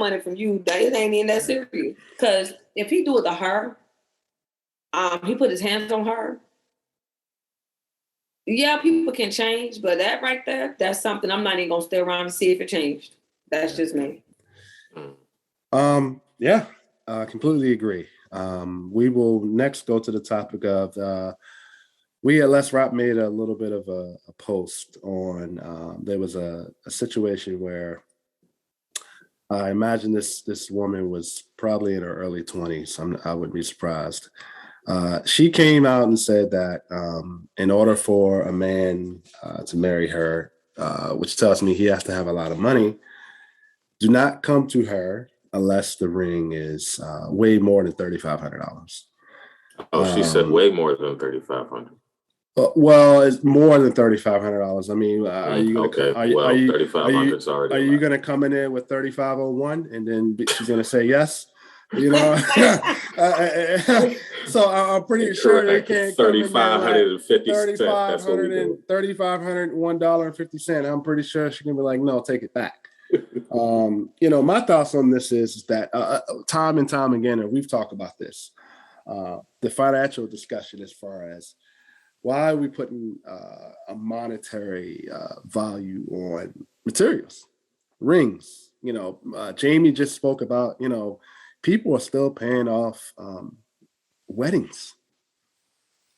money from you, that it ain't even that serious. Because if he do it to her, he put his hands on her. Yeah, people can change, but that right there, that's something I'm not even gonna stay around and see if it changed. That's just me. Yeah, completely agree. We will next go to the topic of we at Let's Rap made a little bit of a post on there was a situation where I imagine this woman was probably in her early 20s. I wouldn't be surprised. She came out and said that in order for a man to marry her, which tells me he has to have a lot of money, do not come to her unless the ring is way more than $3,500. Oh, she said way more than $3,500. Well, it's more than $3,500. I mean, are you gonna $3,500 already? Are you gonna come in there with $3,501 and then she's gonna say yes? You know, so I'm pretty sure they can't $3,501.50. I'm pretty sure she can be like, no, take it back. You know, my thoughts on this is that time and time again, and we've talked about this, the financial discussion as far as why are we putting a monetary value on materials, rings? You know, Jamie just spoke about, you know, people are still paying off weddings.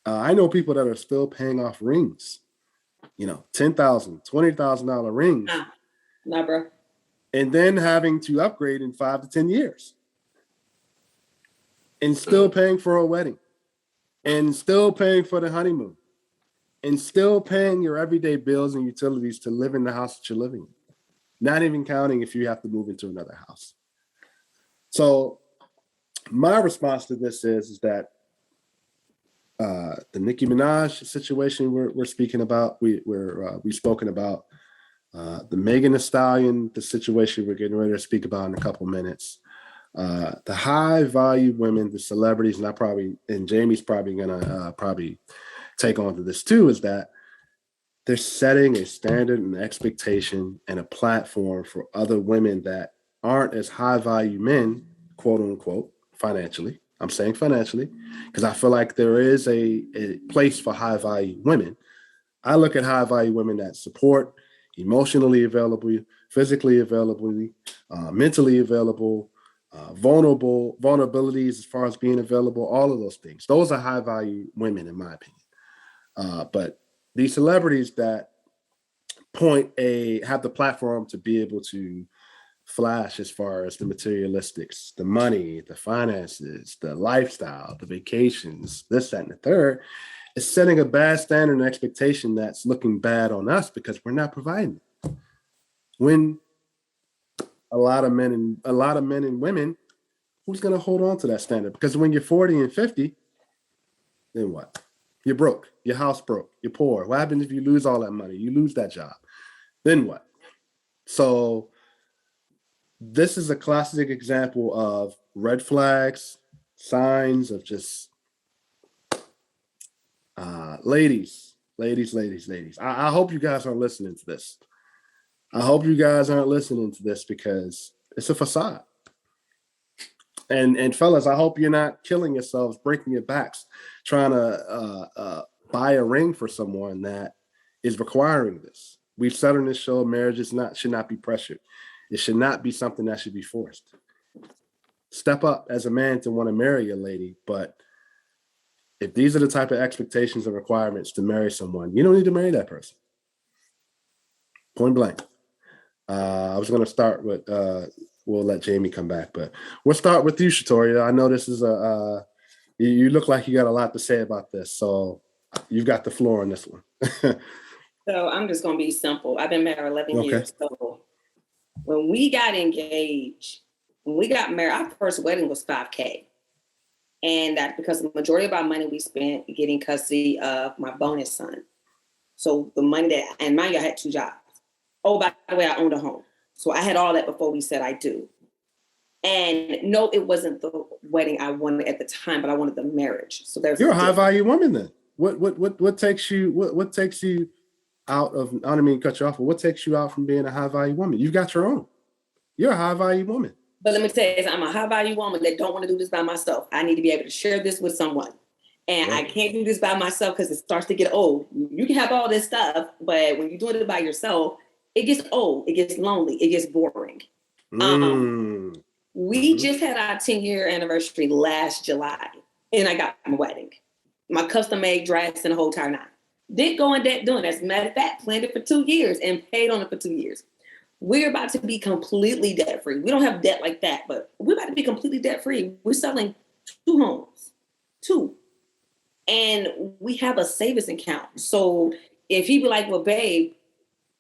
I know people that are still paying off rings, you know, $10,000, $20,000 rings. Nah, bro. And then having to upgrade in 5 to 10 years. And still paying for a wedding. And still paying for the honeymoon. And still paying your everyday bills and utilities to live in the house that you're living in. Not even counting if you have to move into another house. So my response to this is that the Nicki Minaj situation we're speaking about, we've spoken about the Megan Thee Stallion, the situation we're getting ready to speak about in a couple minutes. The high value women, the celebrities, and Jamie's probably gonna take on to this too, is that they're setting a standard and expectation and a platform for other women that aren't as high value men, quote unquote, financially. I'm saying financially, because I feel like there is a place for high value women. I look at high value women that support, emotionally available, physically available, mentally available, vulnerabilities as far as being available, all of those things. Those are high value women, in my opinion. But these celebrities that have the platform to be able to flash as far as the materialistics, the money, the finances, the lifestyle, the vacations, this, that, and the third, is setting a bad standard and expectation that's looking bad on us because we're not providing it. When a lot of men and women, who's going to hold on to that standard? Because when you're 40 and 50, then what? You're broke. Your house broke. You're poor. What happens if you lose all that money? You lose that job. Then what? So this is a classic example of red flags, signs of just ladies. I hope you guys aren't listening to this. I hope you guys aren't listening to this because it's a facade. And fellas, I hope you're not killing yourselves, breaking your backs, trying to buy a ring for someone that is requiring this. We've said on this show, marriage should not be pressured. It should not be something that should be forced. Step up as a man to want to marry a lady, but if these are the type of expectations and requirements to marry someone, you don't need to marry that person. Point blank. I was going to start with, we'll let Jamie come back, but we'll start with you, Shatoria. I know this is you look like you got a lot to say about this, so you've got the floor on this one. So I'm just going to be simple. I've been married 11 years. So when we got engaged, when we got married, our first wedding was $5,000. And that because the majority of our money we spent getting custody of my bonus son. So the money and mind you, I had 2 jobs. Oh, by the way, I owned a home. So I had all that before we said I do. And no, it wasn't the wedding I wanted at the time, but I wanted the marriage. So you're a high value woman then. What takes you out of, I don't mean to cut you off, but what takes you out from being a high value woman? You got your own. You're a high value woman. But let me tell you, I'm a high value woman that don't want to do this by myself. I need to be able to share this with someone. And I can't do this by myself because it starts to get old. You can have all this stuff, but when you're doing it by yourself, it gets old, it gets lonely, it gets boring. We just had our 10-year anniversary last July, and I got my wedding. My custom-made dress and the whole entire nine. Didn't go in debt doing that. As a matter of fact, planned it for 2 years and paid on it for 2 years. We're about to be completely debt-free. We don't have debt like that, but we're about to be completely debt-free. We're selling 2 homes, 2. And we have a savings account. So if he be like, well, babe,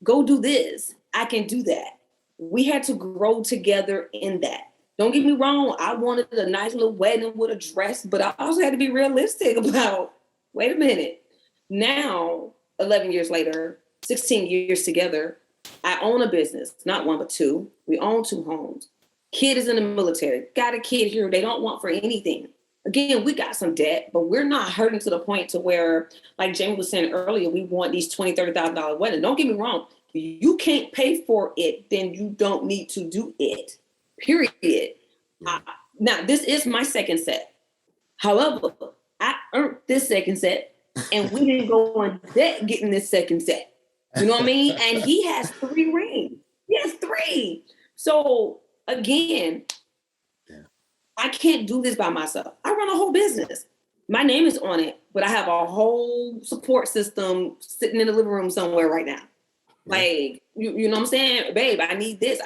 go do this, I can do that. We had to grow together in that. Don't get me wrong. I wanted a nice little wedding with a dress, but I also had to be realistic about, wait a minute. Now, 11 years later, 16 years together, I own a business, not 1, but 2. We own 2 homes. Kid is in the military. Got a kid here they don't want for anything. Again, we got some debt, but we're not hurting to the point to where, like Jamie was saying earlier, we want these $20,000, $30,000 weddings. Don't get me wrong. If you can't pay for it, then you don't need to do it. Period. Now, this is my second set. However, I earned this second set, and we didn't go on debt getting this second set. You know what I mean? And he has 3 rings. He has 3. So again, I can't do this by myself. I run a whole business. My name is on it, but I have a whole support system sitting in the living room somewhere right now. Like, you know what I'm saying? Babe, I need this.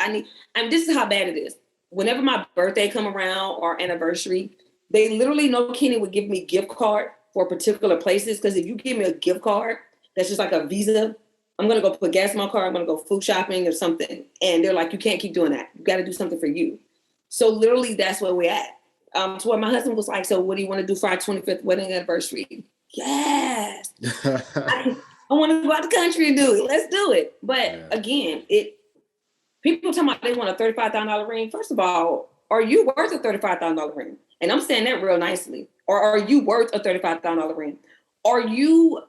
This is how bad it is. Whenever my birthday come around or anniversary, they literally know Kenny would give me gift card for particular places. Because if you give me a gift card, that's just like a Visa. I'm going to go put gas in my car. I'm going to go food shopping or something. And they're like, you can't keep doing that. You got to do something for you. So literally that's where we're at. To where my husband was like, so what do you want to do for our 25th wedding anniversary? Yes. I want to go out the country and do it. Let's do it. But again, people talking about they want a $35,000 ring. First of all, are you worth a $35,000 ring? And I'm saying that real nicely. Or are you worth a $35,000 ring? Are you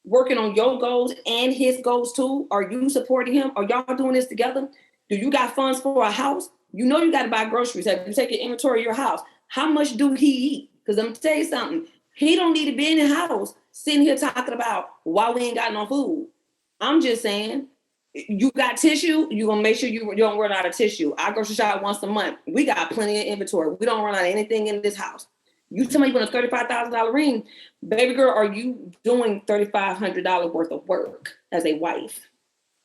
working on your goals and his goals too? Are you supporting him? Are y'all doing this together? Do you got funds for a house? You know you got to buy groceries. Have you taken inventory of your house? How much do he eat? Because I'm going to tell you something. He don't need to be in the house sitting here talking about why we ain't got no food. I'm just saying, you got tissue, you're going to make sure you don't run out of tissue. I grocery shop once a month. We got plenty of inventory. We don't run out of anything in this house. You tell me you want a $35,000 ring. Baby girl, are you doing $3,500 worth of work as a wife?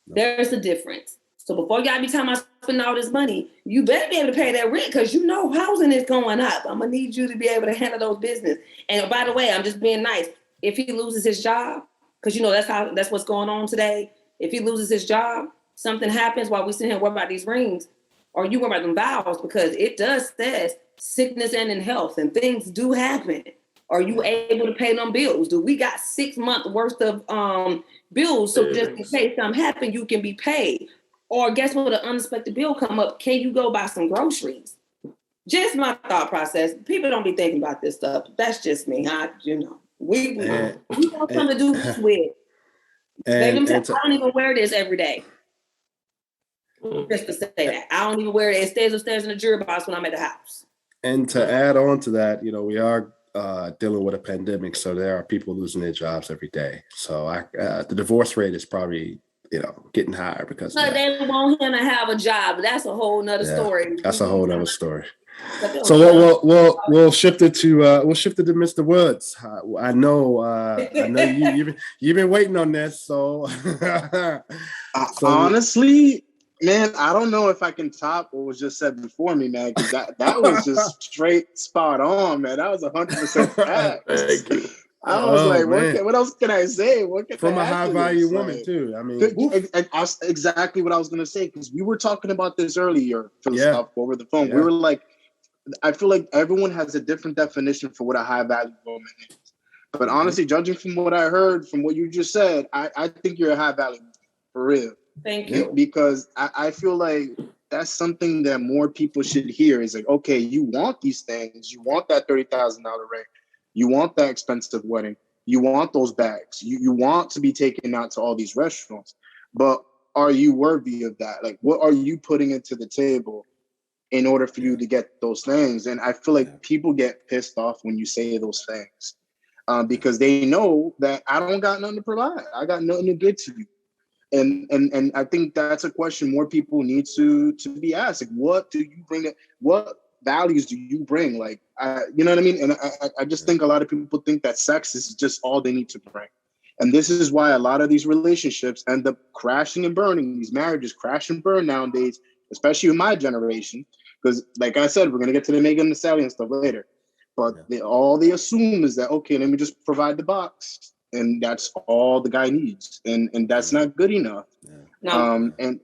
There's a difference. So before y'all be telling me I spend all this money, you better be able to pay that rent because you know housing is going up. I'm going to need you to be able to handle those business. And by the way, I'm just being nice. If he loses his job, because you know that's what's going on today. If he loses his job, something happens while we sit here and worry about these rings, or you worry about them vows, because it does says sickness and in health, and things do happen. Are you able to pay them bills? Do we got 6 months worth of bills? So just in case something happen, you can be paid. Or guess what? An unexpected bill come up. Can you go buy some groceries? Just my thought process. People don't be thinking about this stuff. That's just me. We got something to do this with. I don't even wear this every day. Just to say that. I don't even wear it. It stays upstairs in the jewelry box when I'm at the house. And to add on to that, we are dealing with a pandemic, so there are people losing their jobs every day. So the divorce rate is probably getting higher because they want him to have a job. That's a whole nother story. That's a whole nother story. So we'll shift it to Mr. Woods. I know you've been waiting on this. So honestly, man, I don't know if I can top what was just said before me, man. Because that was just straight spot on, man. That was 100% fact. Thank you. I was what else can I say? From a high value woman too. I mean, exactly what I was gonna say, because we were talking about this earlier, stuff over the phone. We were like, I feel like everyone has a different definition for what a high value woman is. But honestly, judging from what I heard, from what you just said, I think you're a high value woman, for real. Thank you. Because I feel like that's something that more people should hear. Is like, okay, you want these things, you want that $30,000 ring. You want that expensive wedding. You want those bags. You want to be taken out to all these restaurants. But are you worthy of that? Like, what are you putting into the table in order for you to get those things. And I feel like people get pissed off when you say those things because they know that I don't got nothing to provide. I got nothing to give to you. And I think that's a question more people need to be asked. Like, what do you bring? What values do you bring? Like, you know what I mean? And I just think a lot of people think that sex is just all they need to bring. And this is why a lot of these relationships end up crashing and burning. These marriages crash and burn nowadays, especially in my generation. Because like I said, we're going to get to the Megan Thee Stallion stuff later. But all they assume is that, okay, let me just provide the box. And that's all the guy needs. And that's not good enough. No. And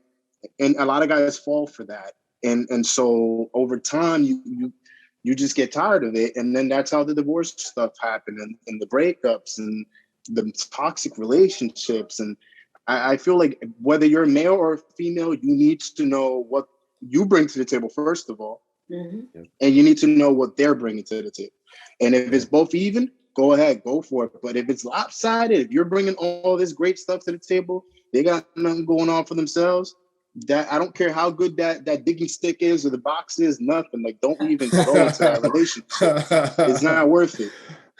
a lot of guys fall for that. And so over time, you just get tired of it. And then that's how the divorce stuff happened and the breakups and the toxic relationships. And I feel like whether you're male or female, you need to know what you bring to the table, first of all. Mm-hmm. And you need to know what they're bringing to the table. And if it's both even, go ahead, go for it. But if it's lopsided, if you're bringing all this great stuff to the table, they got nothing going on for themselves. That I don't care how good that digging stick is or the box is, nothing. Like, don't even go into that relationship. It's not worth it.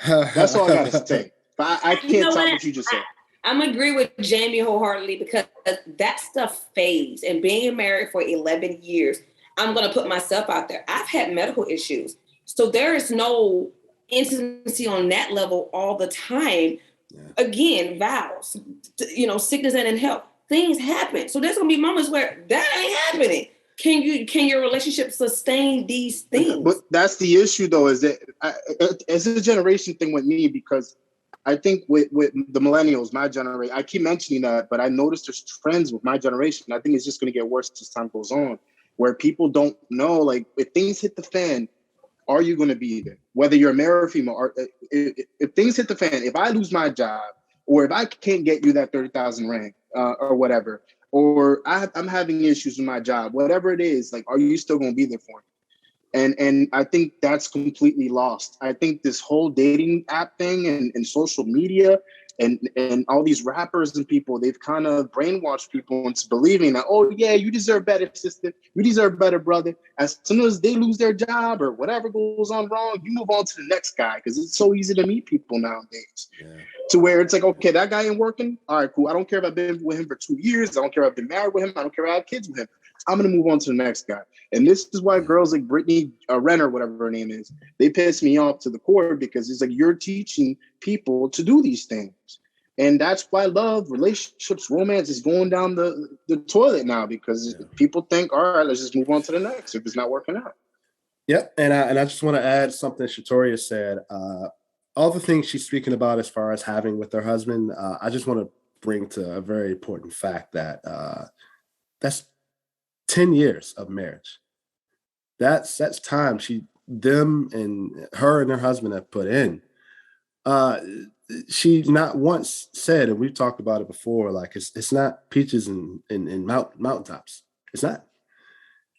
That's all I gotta say. But I can't top what you just said. I'm agree with Jamie wholeheartedly because that stuff fades. And being married for 11 years, I'm gonna put myself out there. I've had medical issues, so there is no intimacy on that level all the time. Again, vows, sickness and in health, things happen. So there's gonna be moments where that ain't happening. Can your relationship sustain these things? But that's the issue, though, is that it's a generation thing with me, because I think with the millennials, my generation, I keep mentioning that, but I noticed there's trends with my generation. I think it's just going to get worse as time goes on, where people don't know, like, if things hit the fan, are you going to be there? Whether you're male or female, or if things hit the fan, if I lose my job, or if I can't get you that 30,000 rand or whatever, or I'm having issues with my job, whatever it is, like, are you still going to be there for me? And I think that's completely lost. I think this whole dating app thing and social media and all these rappers and people, they've kind of brainwashed people into believing that, oh yeah, you deserve better, sister. You deserve better, brother. As soon as they lose their job or whatever goes on wrong, you move on to the next guy, because it's so easy to meet people nowadays. To where it's like, okay, that guy ain't working. All right, cool. I don't care if I've been with him for 2 years. I don't care if I've been married with him. I don't care if I have kids with him. I'm going to move on to the next guy. And this is why girls like Brittany Renner, whatever her name is, they piss me off to the core, because it's like, you're teaching people to do these things. And that's why love, relationships, romance is going down the toilet now, because people think, all right, let's just move on to the next if it's not working out. Yep. And I just want to add something Shatoria said. All the things she's speaking about as far as having with her husband, I just want to bring to a very important fact that that's 10 years of marriage. That's time them and her and her husband have put in. She not once said, and we've talked about it before, like, it's not peaches and mountaintops. It's not.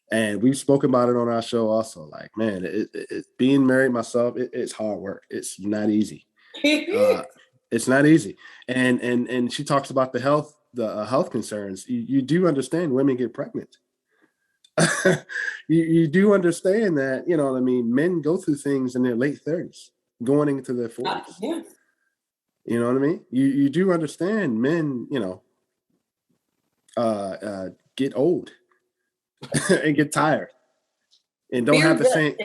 And we've spoken about it on our show also. Like, man, it being married myself, it's hard work. It's not easy. It's not easy. And she talks about the health concerns. You do understand women get pregnant. you do understand that, you know what I mean? Men go through things in their late 30s, going into their 40s. Yeah. You know what I mean? You do understand men, get old and get tired and don't have the same.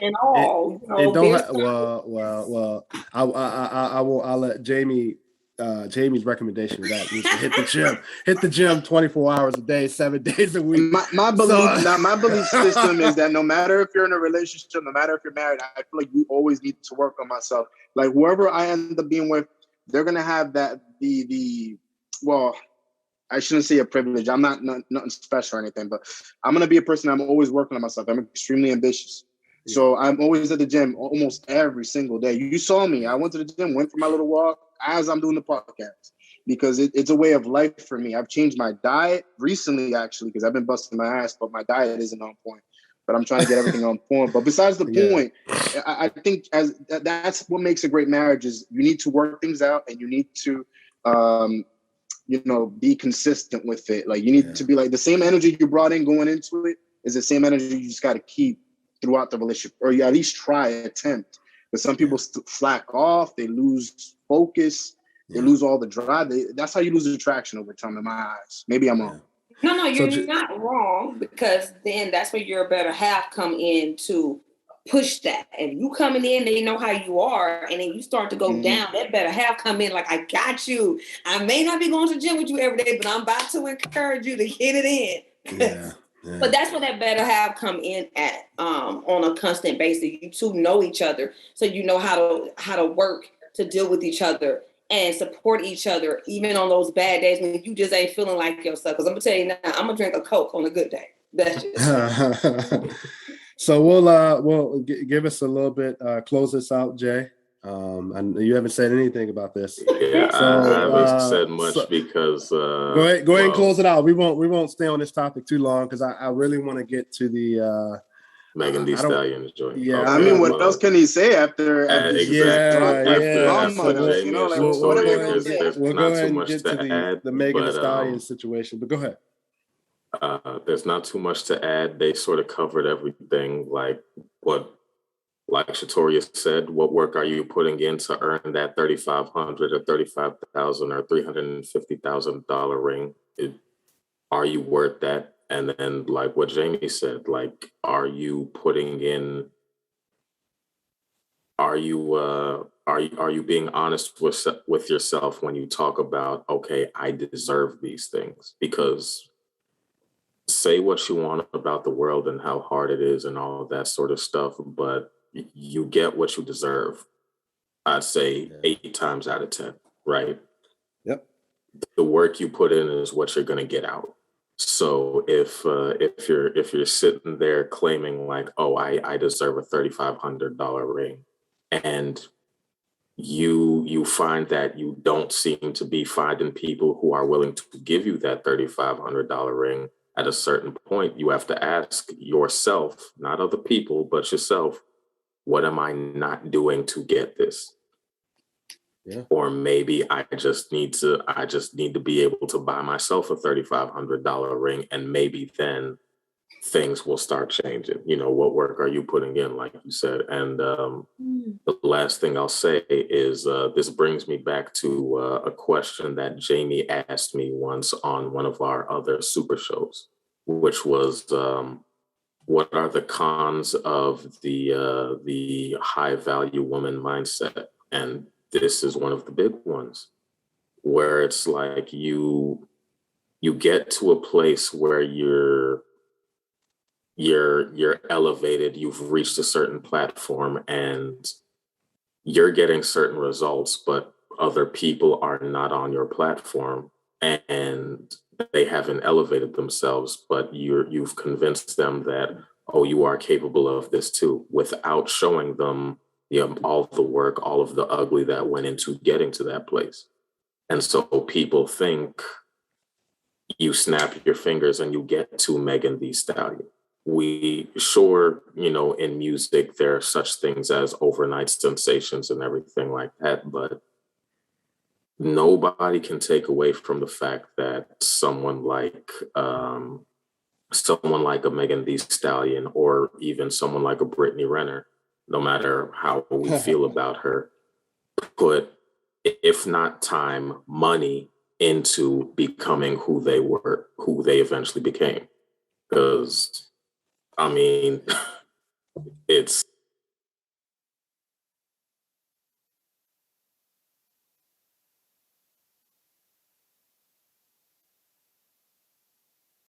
I'll let Jamie's recommendation of that is to hit the gym 24 hours a day, 7 days a week. My belief system is that no matter if you're in a relationship, no matter if you're married, I feel like you always need to work on myself. Like, whoever I end up being with, they're gonna have that well, I shouldn't say a privilege. I'm not nothing special or anything, but I'm gonna be a person. I'm always working on myself. I'm extremely ambitious. Yeah. So I'm always at the gym almost every single day. You saw me. I went to the gym, went for my little walk as I'm doing the podcast, because it's a way of life for me. I've changed my diet recently, actually, because I've been busting my ass, but my diet isn't on point. But I'm trying to get everything on point. But besides the point, I think that's what makes a great marriage is you need to work things out, and you need to, be consistent with it. Like, you need to be like, the same energy you brought in going into it is the same energy you just got to keep throughout the relationship, or you at least attempt. But some people slack off, they lose focus, they lose all the drive. That's how you lose attraction over time, in my eyes. Maybe I'm wrong. No, you're not wrong, because then that's where your better half come in to push that. If you coming in, they know how you are, and then you start to go down, that better half come in like, I got you. I may not be going to the gym with you every day, but I'm about to encourage you to get it in. Yeah. But that's where that better half come in at on a constant basis. You two know each other, so you know how to work to deal with each other and support each other, even on those bad days when you just ain't feeling like yourself. Because I'm gonna tell you now, I'm gonna drink a Coke on a good day. That's just So we'll give us a little bit, close this out, Jay. And you haven't said anything about this. Yeah, so, I haven't said much because go ahead and close it out. We won't stay on this topic too long because I really want to get to the Megan Thee Stallion joint. Yeah, okay, I mean, what else can he say after exactly. After Jamie, you know, like, what what are are you gonna say? there's we'll not go ahead too and much get to to add, the Megan Thee but, Stallion situation, but go ahead. There's not too much to add. They sort of covered everything, like Shatoria said, what work are you putting in to earn that $3,500 or $35,000 or $350,000 ring? Are you worth that? And then, like what Jamie said, like, are you putting in? Are you being honest with yourself when you talk about, okay, I deserve these things? Because say what you want about the world and how hard it is and all of that sort of stuff, but you get what you deserve. I'd say 8 times out of 10, right? Yep. The work you put in is what you're going to get out. So if you're sitting there claiming like, oh, I deserve a $3,500 ring, and you find that you don't seem to be finding people who are willing to give you that $3,500 ring, at a certain point, you have to ask yourself, not other people, but yourself, what am I not doing to get this? Yeah. Or maybe I just need to be able to buy myself a $3,500 ring, and maybe then things will start changing. You know, what work are you putting in, like you said? And the last thing I'll say is this brings me back to a question that Jamie asked me once on one of our other super shows, which was, what are the cons of the high value woman mindset? And this is one of the big ones, where it's like you get to a place where you're elevated, you've reached a certain platform, and you're getting certain results, but other people are not on your platform and they haven't elevated themselves, but you've convinced them that, oh, you are capable of this too, without showing them all the work, all of the ugly that went into getting to that place. And so people think you snap your fingers and you get to Megan Thee Stallion. We sure, in music, there are such things as overnight sensations and everything like that, but nobody can take away from the fact that someone like a Megan Thee Stallion, or even someone like a Brittany Renner, no matter how we feel about her, put, if not time, money into becoming who they were, who they eventually became. Because, I mean, it's